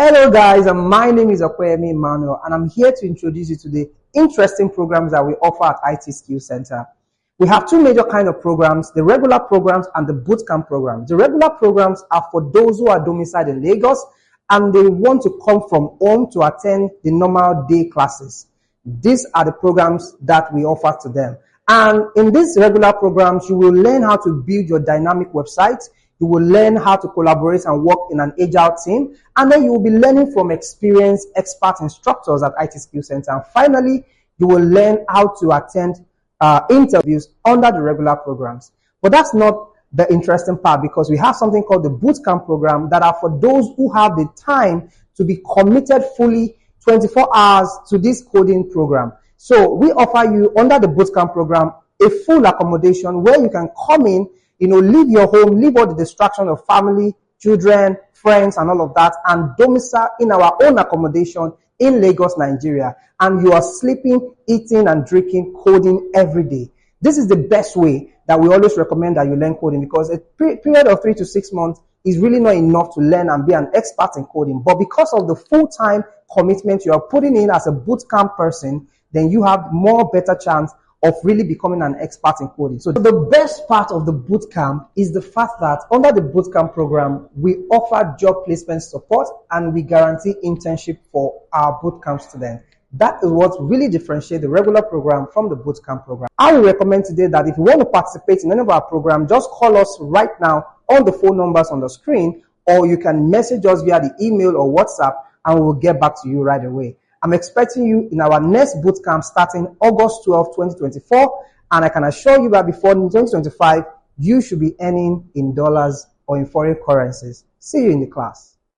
Hello guys, my name is Okoyemi Emmanuel and I'm here to introduce you to the interesting programs that we offer at ITskillsCenter. We have two major kinds of programs, the regular programs and the bootcamp programs. The regular programs are for those who are domiciled in Lagos and they want to come from home to attend the normal day classes. These are the programs that we offer to them. And in these regular programs, you will learn how to build your dynamic website. You will learn how to collaborate and work in an agile team. And then you will be learning from experienced expert instructors at ITskillsCenter. And finally, you will learn how to attend interviews under the regular programs. But that's not the interesting part, because we have something called the bootcamp program that are for those who have the time to be committed fully 24 hours to this coding program. So we offer you under the bootcamp program a full accommodation where you can come in, leave your home, leave all the distractions of family, children, friends, and all of that, and domicile in our own accommodation in Lagos, Nigeria. And you are sleeping, eating, and drinking coding every day. This is the best way that we always recommend that you learn coding, because a period of 3 to 6 months is really not enough to learn and be an expert in coding. But because of the full-time commitment you are putting in as a bootcamp person, then you have better chance of really becoming an expert in coding. So the best part of the bootcamp is the fact that under the bootcamp program, we offer job placement support and we guarantee internship for our bootcamp students. That is what really differentiates the regular program from the bootcamp program. I will recommend today that if you want to participate in any of our programs, just call us right now on the phone numbers on the screen, or you can message us via the email or WhatsApp and we will get back to you right away. I'm expecting you in our next bootcamp starting August 12, 2024. And I can assure you that before 2025, you should be earning in dollars or in foreign currencies. See you in the class.